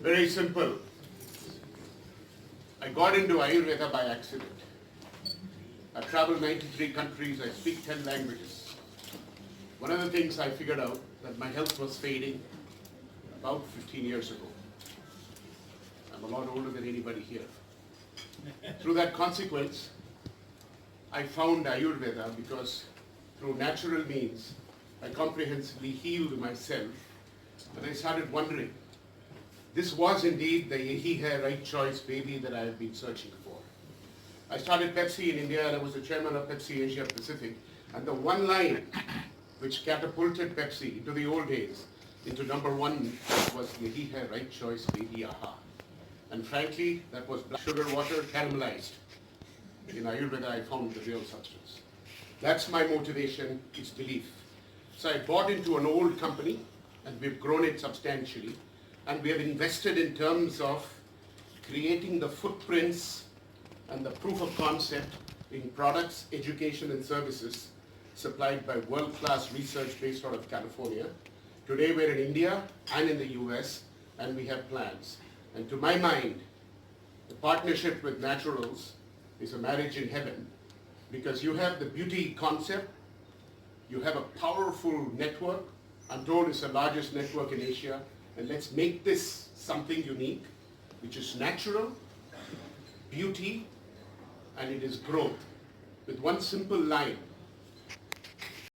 Very simple. I got into Ayurveda by accident. I traveled 93 countries, I speak 10 languages. One of the things I figured out that my health was fading about 15 years ago. I'm a lot older than anybody here. Through that consequence, I found Ayurveda because through natural means, I comprehensively healed myself, and I started wondering, this was indeed the Yehi Hai right choice baby that I have been searching for. I started Pepsi in India and I was the chairman of Pepsi Asia Pacific, and the one line which catapulted Pepsi into the old days into number one was Yehi Hai right choice baby aha. And frankly, that was black sugar water caramelized. In Ayurveda, I found the real substance. That's my motivation, it's belief. So I bought into an old company and we've grown it substantially. And we have invested in terms of creating the footprints and the proof of concept in products, education and services supplied by world-class research based out of California. Today we're in India and in the US, and we have plans. And to my mind, the partnership with Naturals is a marriage in heaven, because you have the beauty concept, you have a powerful network. I'm told it's the largest network in Asia, and let's make this something unique, which is natural, beauty, and it is growth. With one simple line,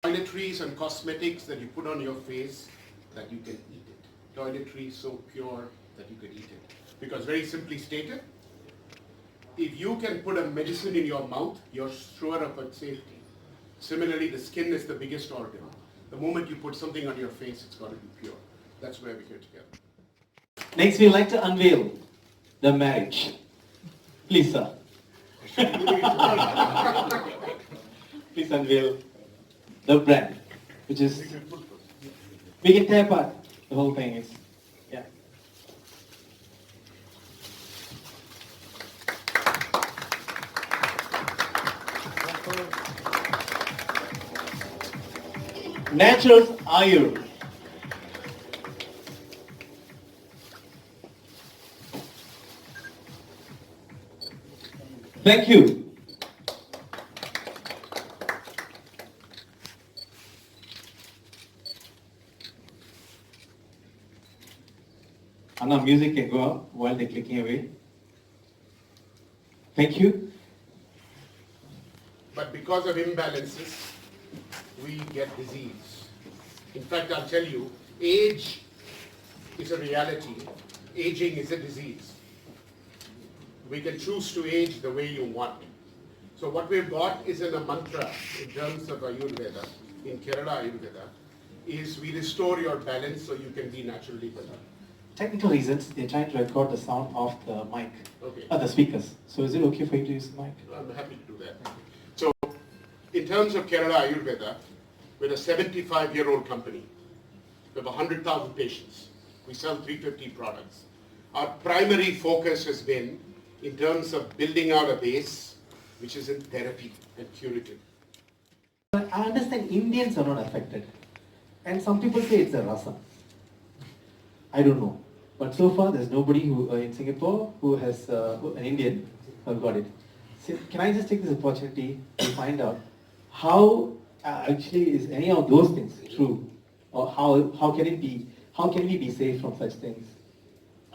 toiletries and cosmetics that you put on your face that you can eat it. Toiletries so pure that you can eat it. Because very simply stated, if you can put a medicine in your mouth, you're sure of its safety. Similarly, the skin is the biggest organ. The moment you put something on your face, it's got to be pure. That's why we're here together. Next, we'd like to unveil the marriage. Please, sir. Please unveil the brand, which is, we can tear apart the whole thing. Is, yeah. Naturals Ayur. Thank you. Anna, music can go up while they're clicking away. Thank you. But because of imbalances, we get disease. In fact, I'll tell you, age is a reality. Aging is a disease. We can choose to age the way you want. So what we've got is in a mantra in terms of Ayurveda, in Kerala Ayurveda, is we restore your balance so you can be naturally better. Technical reasons, they're trying to record the sound of the mic, Okay. The speakers. So is it okay for you to use the mic? I'm happy to do that. So in terms of Kerala Ayurveda, we're a 75-year-old company. We have 100,000 patients. We sell 350 products. Our primary focus has been in terms of building out a base which is in therapy and curative. I understand Indians are not affected. And some people say it's a rasa. I don't know. But so far there's nobody who in Singapore who has, an Indian who got it. So can I just take this opportunity to find out how actually is any of those things true? Or how can it be, how can we be safe from such things?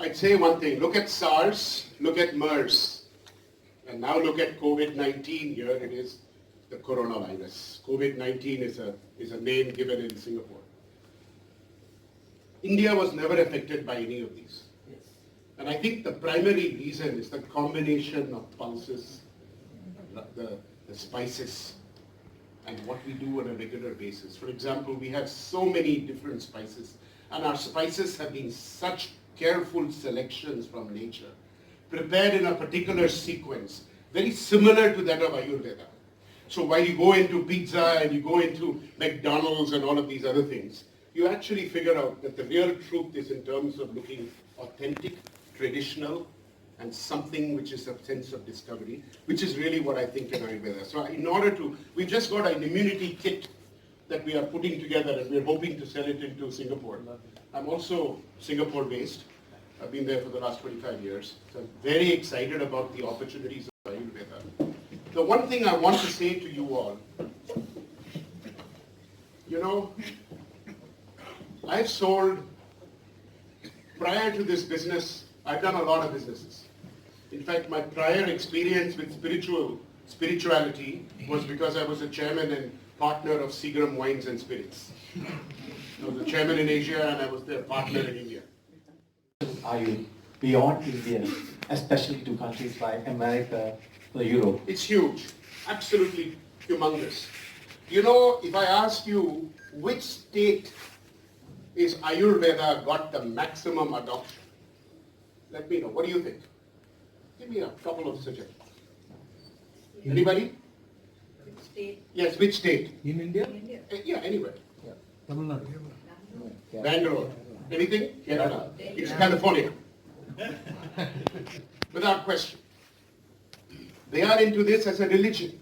I'd say one thing, look at SARS, look at MERS, and now look at COVID-19. Here it is, the coronavirus. COVID-19 is a name given in Singapore. India was never affected by any of these. Yes. And I think the primary reason is the combination of pulses, the spices, and what we do on a regular basis. For example, we have so many different spices, and our spices have been such careful selections from nature, prepared in a particular sequence, very similar to that of Ayurveda. So while you go into pizza and you go into McDonald's and all of these other things, you actually figure out that the real truth is in terms of looking authentic, traditional, and something which is a sense of discovery, which is really what I think in Ayurveda. So in order to, we've just got an immunity kit that we are putting together and we're hoping to sell it into Singapore. I'm also Singapore based. I've been there for the last 25 years. So I'm very excited about the opportunities of Ayurveda. The one thing I want to say to you all, you know, I've sold, prior to this business, I've done a lot of businesses. In fact, my prior experience with spirituality was because I was a chairman and partner of Seagram Wines and Spirits. I was a chairman in Asia and I was their partner in India. Are you beyond India, especially to countries like America or Europe? It's huge, absolutely humongous. You know, if I asked you which state is Ayurveda got the maximum adoption, let me know. What do you think? Give me a couple of suggestions. Anybody? Which state? Yes, which state? In India? In India. Yeah, anywhere. Tamil Nadu. Bangalore. Anything? Kerala. It's California. Without question. They are into this as a religion.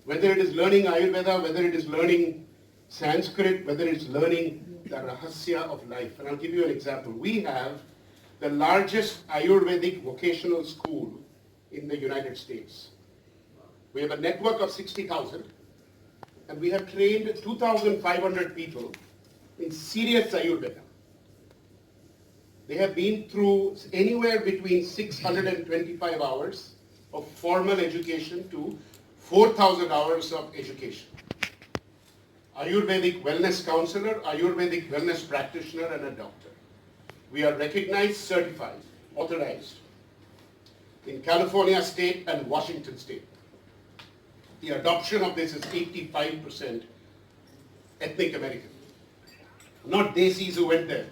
Whether it is learning Ayurveda, whether it is learning Sanskrit, whether it's learning the Rahasya of life. And I'll give you an example. We have the largest Ayurvedic vocational school in the United States. We have a network of 60,000 and we have trained 2,500 people in serious Ayurveda. They have been through anywhere between 625 hours of formal education to 4,000 hours of education. Ayurvedic wellness counselor, Ayurvedic wellness practitioner and a doctor. We are recognized, certified, authorized in California state and Washington state. The adoption of this is 85% ethnic American. Not Desis who went there.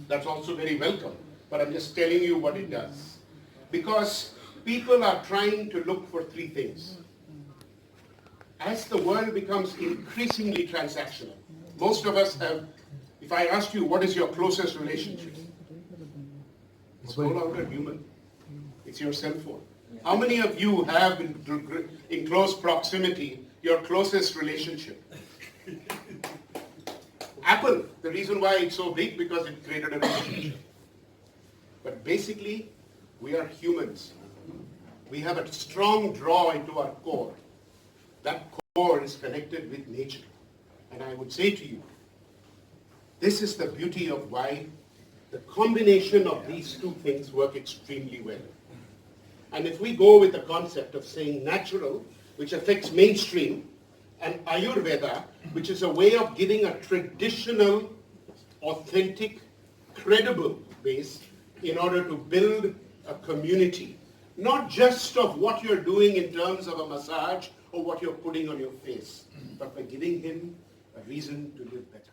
That's also very welcome. But I'm just telling you what it does. Because people are trying to look for three things. As the world becomes increasingly transactional, most of us have, if I asked you what is your closest relationship, it's no longer human. It's your cell phone. How many of you have in close proximity your closest relationship? Apple, the reason why it's so big because it created a relationship. But basically, we are humans. We have a strong draw into our core. That core is connected with nature. And I would say to you, this is the beauty of why the combination of these two things work extremely well. And if we go with the concept of saying natural, which affects mainstream, and Ayurveda, which is a way of giving a traditional, authentic, credible base in order to build a community, not just of what you're doing in terms of a massage or what you're putting on your face, but by giving him a reason to live better.